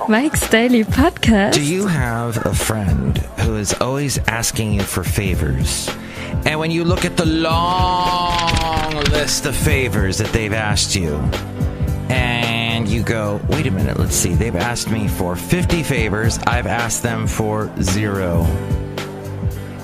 Mike's Daily Podcast. Do you have a friend who is always asking you for favors? And when you look at the long list of favors that they've asked you, and you go, wait a minute, let's see, they've asked me for 50 favors, I've asked them for 0.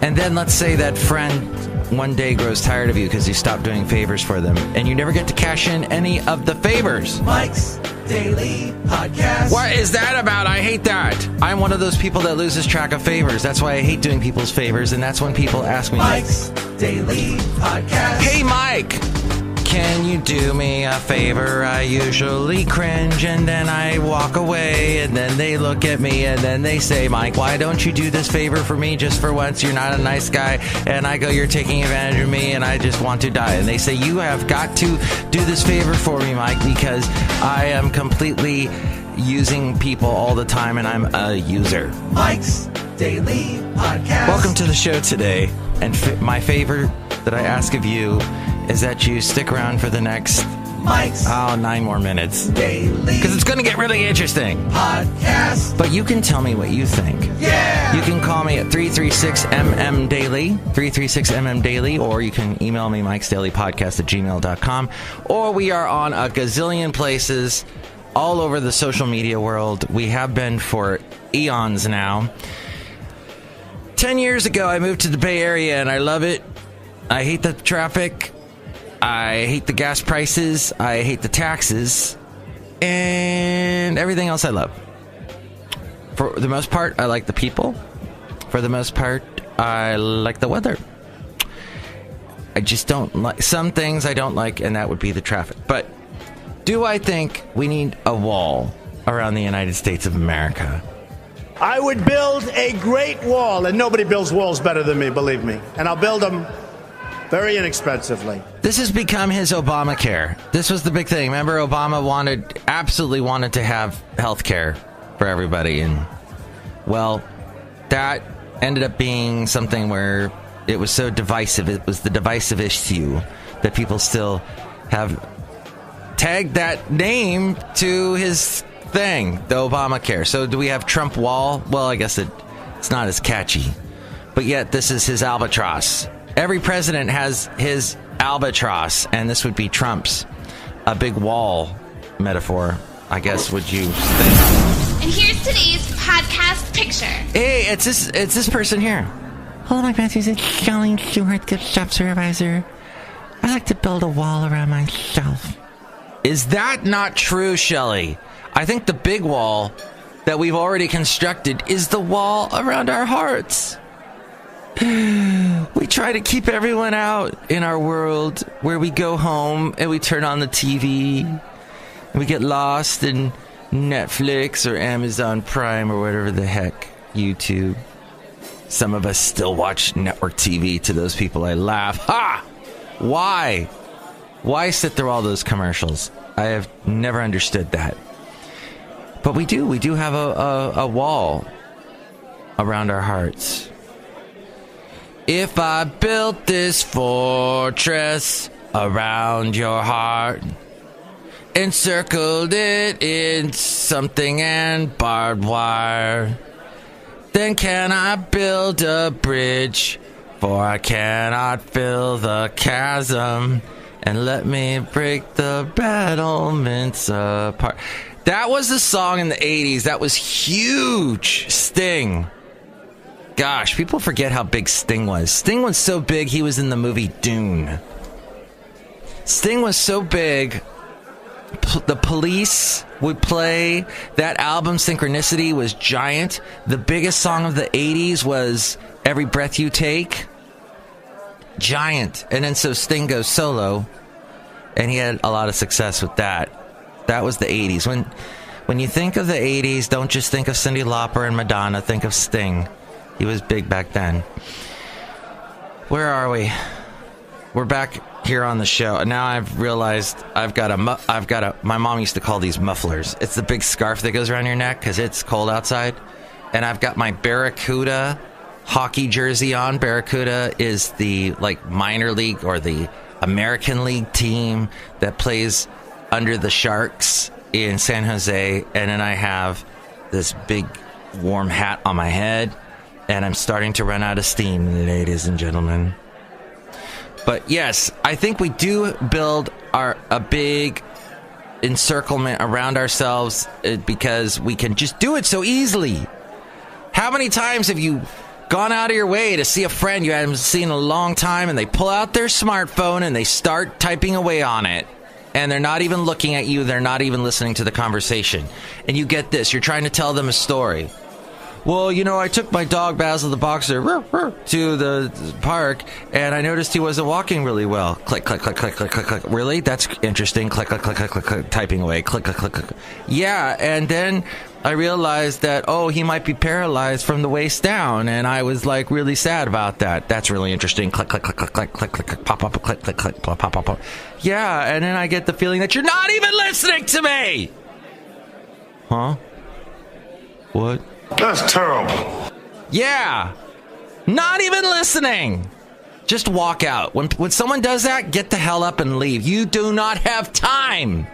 And then let's say that friend one day grows tired of you because you stopped doing favors for them, and you never get to cash in any of the favors. Mike's Daily Podcast. What is that about? I hate that. I'm one of those people that loses track of favors. That's why I hate doing people's favors, and that's when people ask me, Mike's Daily Podcast. Hey, Mike, can you do me a favor? I usually cringe, and then I walk away, and then they look at me, and then they say, Mike, why don't you do this favor for me just for once? You're not a nice guy. And I go, you're taking advantage of me, and I just want to die. And they say, you have got to do this favor for me, Mike, because I am completely using people all the time, and I'm a user. Mike's Daily Podcast. Welcome to the show today, and my favor that I ask of you is that you stick around for the next Mike's 9 more minutes. Daily. Because it's going to get really interesting. Podcast. But you can tell me what you think. Yeah. You can call me at 336-MM-DAILY, 336-MM-DAILY, or you can email me, mikesdailypodcast@gmail.com. Or we are on a gazillion places all over the social media world. We have been for eons now. 10 years ago, I moved to the Bay Area, and I love it. I hate the traffic. I hate the gas prices. I hate the taxes. And everything else I love. For the most part, I like the people. For the most part, I like the weather. I just don't like some things I don't like, and that would be the traffic. But do I think we need a wall around the United States of America? I would build a great wall, and nobody builds walls better than me, believe me. And I'll build them very inexpensively. This has become his Obamacare. This was the big thing. Remember, Obama absolutely wanted to have health care for everybody. And, well, that ended up being something where it was so divisive. It was the divisive issue that people still have tagged that name to his thing, the Obamacare. So do we have Trump wall? Well, I guess it's not as catchy. But yet, this is his albatross. Every president has his albatross, and this would be Trump's. A big wall metaphor, I guess, would you think? And here's today's podcast picture. Hey, it's this person here. Hello, Mike Matthews. It's Chely Shoehart, gift shop supervisor. I like to build a wall around myself. Is that not true, Chely? I think the big wall that we've already constructed is the wall around our hearts. We try to keep everyone out in our world where we go home and we turn on the TV and we get lost in Netflix or Amazon Prime or whatever the heck, YouTube. Some of us still watch network TV. To those people, I laugh. Ha! Why? Why sit through all those commercials? I have never understood that. But we do. We do have a wall around our hearts. If I built this fortress around your heart, encircled it in something and barbed wire, then can I build a bridge? For I cannot fill the chasm, and let me break the battlements apart. That was a song in the 80s. That was huge. Sting. Gosh, people forget how big Sting was. Sting was so big, he was in the movie Dune. Sting was so big, the Police would play. That album, Synchronicity, was giant. The biggest song of the 80s was Every Breath You Take. Giant. And then so Sting goes solo, and he had a lot of success with that. That was the 80s. When you think of the 80s, don't just think of Cyndi Lauper and Madonna. Think of Sting. He was big back then. Where are we? We're back here on the show. Now I've realized I've got a, my mom used to call these mufflers. It's the big scarf that goes around your neck because it's cold outside. And I've got my Barracuda hockey jersey on. Barracuda is the minor league or the American League team that plays under the Sharks in San Jose. And then I have this big warm hat on my head, and I'm starting to run out of steam, ladies and gentlemen. But yes, I think we do build a big encirclement around ourselves because we can just do it so easily. How many times have you gone out of your way to see a friend you haven't seen in a long time, and they pull out their smartphone and they start typing away on it, and they're not even looking at you, they're not even listening to the conversation, and you get this, you're trying to tell them a story. Well, you know, I took my dog Basil the Boxer to the park, and I noticed he wasn't walking really well. Click, click, click, click, click, click, click. Really? That's interesting. Click, click, click, click, click, click, typing away. Click, click, click, click. Yeah, and then I realized that, he might be paralyzed from the waist down, and I was, like, really sad about that. That's really interesting. Click, click, click, click, click, click, click, click, pop, pop, click, click, click, pop, pop, pop. Yeah, and then I get the feeling that you're not even listening to me! Huh? What? That's terrible. Yeah. Not even listening. Just walk out. When someone does that, get the hell up and leave. You do not have time.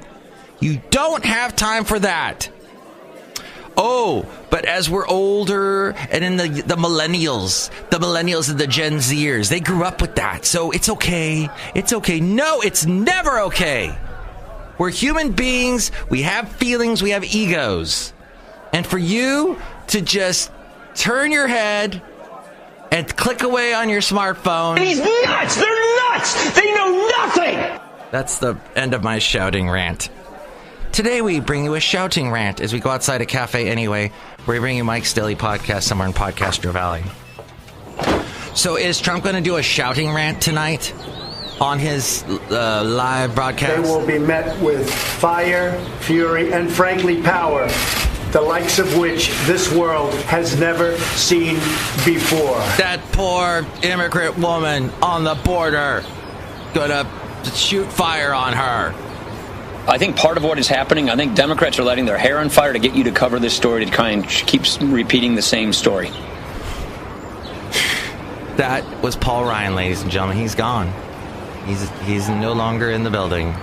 You don't have time for that. Oh, but as we're older, and in the millennials and the Gen Zers, they grew up with that. So it's okay. It's okay. No, it's never okay. We're human beings. We have feelings. We have egos. And for you to just turn your head and click away on your smartphone. He's nuts! They're nuts! They know nothing! That's the end of my shouting rant. Today we bring you a shouting rant as we go outside a Café Anyway, where we bring you Mike's Daily Podcast somewhere in Podcaster Valley. So is Trump going to do a shouting rant tonight on his live broadcast? They will be met with fire, fury, and frankly power, the likes of which this world has never seen before. That poor immigrant woman on the border, gonna shoot fire on her. I think part of what is happening, I think Democrats are letting their hair on fire to get you to cover this story, to try and keep repeating the same story. That was Paul Ryan, ladies and gentlemen. He's gone. He's no longer in the building.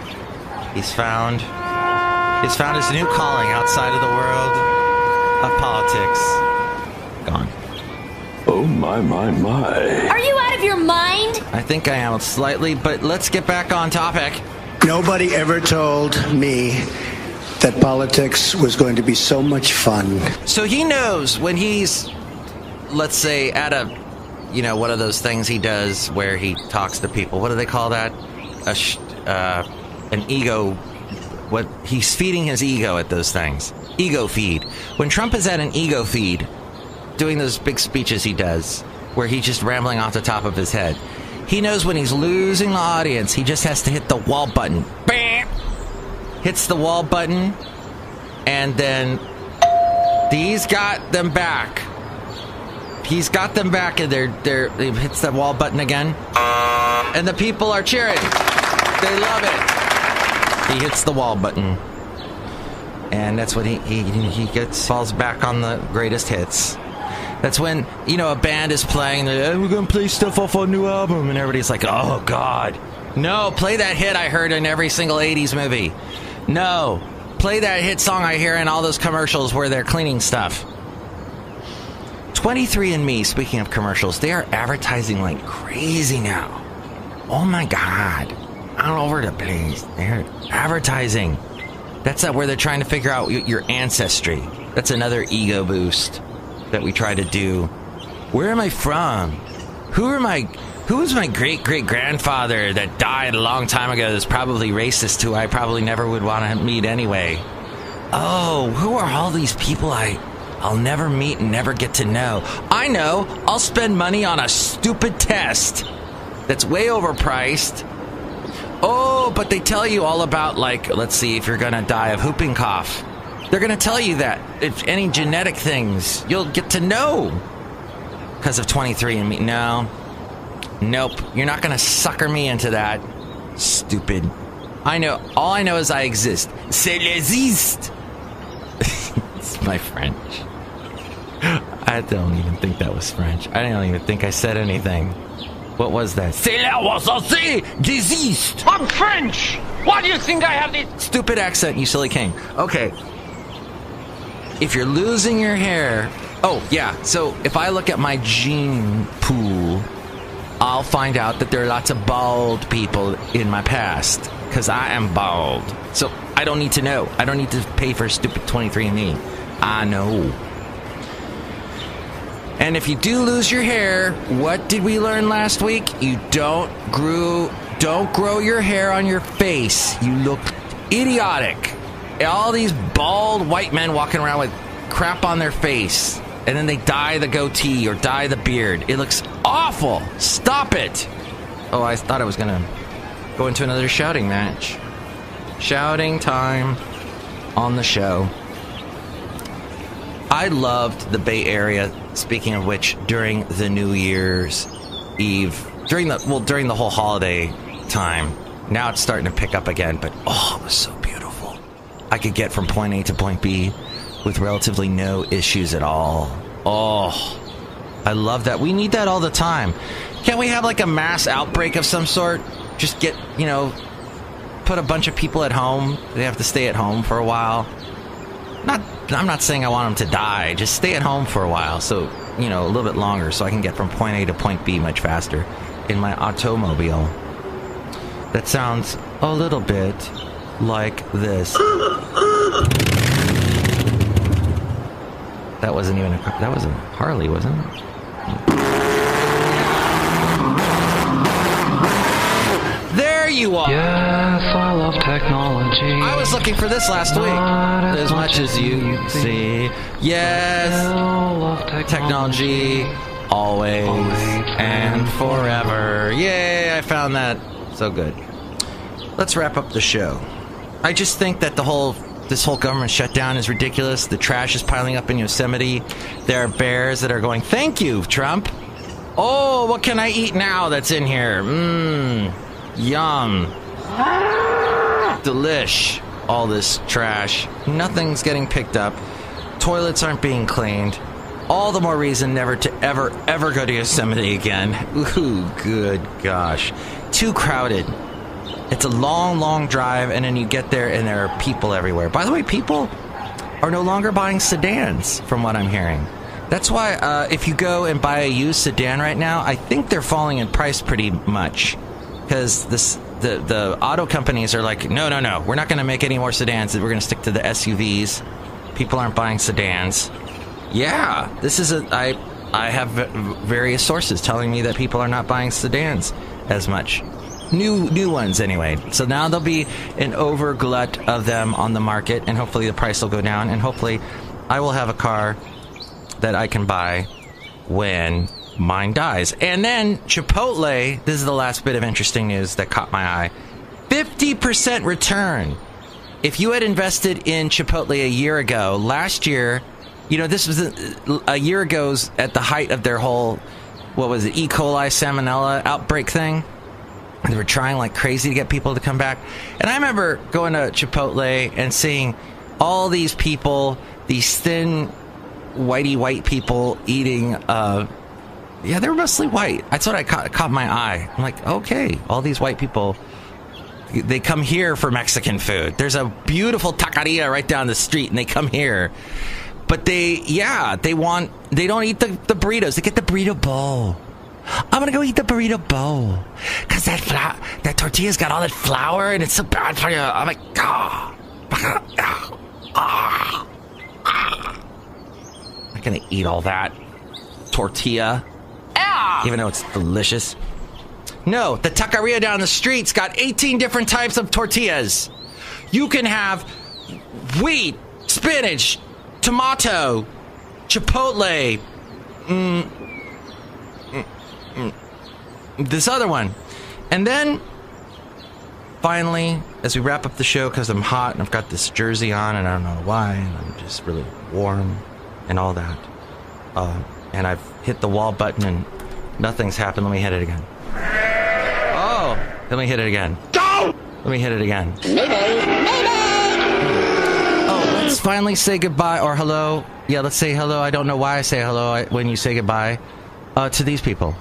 He's found his new calling outside of the world of politics. Gone. Oh, my. Are you out of your mind? I think I am slightly, but let's get back on topic. Nobody ever told me that politics was going to be so much fun. So he knows when he's, let's say, at a, one of those things he does where he talks to people. What do they call that? An ego. What he's feeding his ego at those things. Ego feed. When Trump is at an ego feed, doing those big speeches he does, where he's just rambling off the top of his head, he knows when he's losing the audience, he just has to hit the wall button. Bam! Hits the wall button, and then he's got them back. He's got them back, and he hits the wall button again, and the people are cheering. They love it. He hits the wall button, and that's when he falls back on the greatest hits. That's when, a band is playing, we're going to play stuff off our new album, and everybody's like, oh, God. No, play that hit I heard in every single 80s movie. No, play that hit song I hear in all those commercials where they're cleaning stuff. 23andMe, speaking of commercials, they are advertising like crazy now. Oh, my God. All over the place. They're advertising. That's where they're trying to figure out your ancestry. That's another ego boost that we try to do. Where am I from? Who was my great-great-grandfather that died a long time ago that's probably racist, who I probably never would want to meet anyway? Oh, who are all these people I'll never meet and never get to know? I know. I'll spend money on a stupid test that's way overpriced. Oh, but they tell you all about, let's see, if you're going to die of whooping cough. They're going to tell you that. If any genetic things, you'll get to know. Because of 23andMe. No. Nope. You're not going to sucker me into that. Stupid. I know. All I know is I exist. C'est l'existe. It's my French. I don't even think that was French. I don't even think I said anything. What was that? Cela was aussi desist. I'm French. Why do you think I have this stupid accent, you silly king? Okay. if you're losing your hair... Oh, yeah. So if I look at my gene pool, I'll find out that there are lots of bald people in my past. Because I am bald. So I don't need to know. I don't need to pay for stupid 23andMe. I know. And if you do lose your hair, what did we learn last week? You don't grow your hair on your face. You look idiotic. All these bald white men walking around with crap on their face. And then they dye the goatee or dye the beard. It looks awful. Stop it. Oh, I thought I was going to go into another shouting match. Shouting time on the show. I loved the Bay Area, speaking of which, during the New Year's Eve, during the whole holiday time. Now it's starting to pick up again, but oh, it was so beautiful. I could get from point A to point B with relatively no issues at all. Oh, I love that. We need that all the time. Can't we have like a mass outbreak of some sort? Just get, put a bunch of people at home. They have to stay at home for a while. I'm not saying I want them to die. Just stay at home for a while. So, a little bit longer so I can get from point A to point B much faster in my automobile. That sounds a little bit like this. That wasn't even that was a Harley, wasn't it? There you are! Yes, I love technology. I was looking for this last week. As much as you see. Yes, technology, always and forever. Yay, I found that. So good. Let's wrap up the show. I just think that this whole government shutdown is ridiculous. The trash is piling up in Yosemite. There are bears that are going, thank you, Trump. Oh, what can I eat now that's in here? Yum. Delish. All this trash. Nothing's getting picked up. Toilets aren't being cleaned. All the more reason never to ever go to Yosemite again. Ooh, good gosh. Too crowded. It's a long drive, and then you get there, and there are people everywhere. By the way, people are no longer buying sedans, from what I'm hearing. That's why if you go and buy a used sedan right now, I think they're falling in price pretty much. Because the auto companies are like, no, we're not going to make any more sedans. We're going to stick to the SUVs. People aren't buying sedans. Yeah, this is I have various sources telling me that people are not buying sedans as much. New ones, anyway. So now there'll be an overglut of them on the market, and hopefully the price will go down, and hopefully I will have a car that I can buy when mine dies. And then Chipotle, this is the last bit of interesting news that caught my eye. 50% return. If you had invested in Chipotle a year ago, last year, this was a year ago's at the height of their whole, what was it, E. coli salmonella outbreak thing. They were trying like crazy to get people to come back. And I remember going to Chipotle and seeing all these people, these thin, white people eating, they were mostly white. That's what caught my eye. I'm like, okay, all these white people, they come here for Mexican food. There's a beautiful taqueria right down the street, and they come here. But they don't eat the burritos. They get the burrito bowl. I'm gonna go eat the burrito bowl because that tortilla's got all that flour and it's so bad for you. I'm like, I'm not gonna eat all that tortilla, even though it's delicious. No, the taqueria down the street's got 18 different types of tortillas. You can have wheat, spinach, tomato, chipotle, this other one. And then finally, as we wrap up the show, because I'm hot and I've got this jersey on and I don't know why, and I'm just really warm and all that, and I've hit the wall button and nothing's happened. Let me hit it again. Oh, let me hit it again. Go! Let me hit it again. Oh, let's finally say goodbye, or hello. Yeah, let's say hello. I don't know why I say hello when you say goodbye to these people.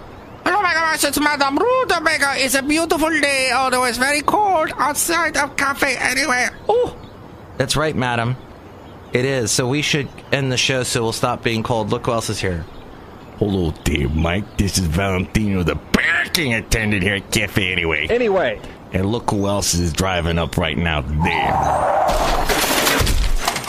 Oh my gosh, it's Madame Rootabega. It's a beautiful day, although it's very cold outside of Café Anyway. Oh, that's right, madam. It is. So we should end the show so we'll stop being cold. Look who else is here. Hello there, Mike. This is Valentino, the parking attendant here at Café Anyway. And look who else is driving up right now there.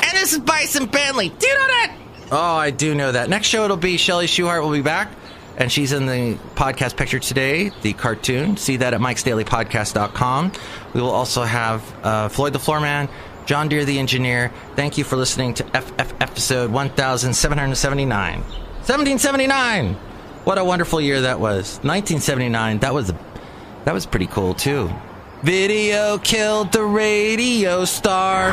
And this is Bison Bentley. Do you know that? Oh, I do know that. Next show it'll be Chely Shoehart will be back. And she's in the podcast picture today, the cartoon. See that at mikesdailypodcast.com. We will also have Floyd the Floorman, John Deere the Engineer. Thank you for listening to episode 1779. 1779! What a wonderful year that was. 1979, that was pretty cool, too. Video killed the radio star.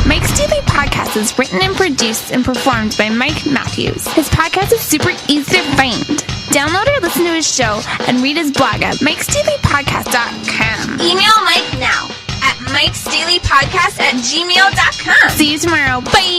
Mike's Daily Podcast is written and produced and performed by Mike Matthews. His podcast is super easy to find. Download or listen to his show and read his blog at mikesdailypodcast.com. Email Mike now at mikesdailypodcast@gmail.com. See you tomorrow. Bye!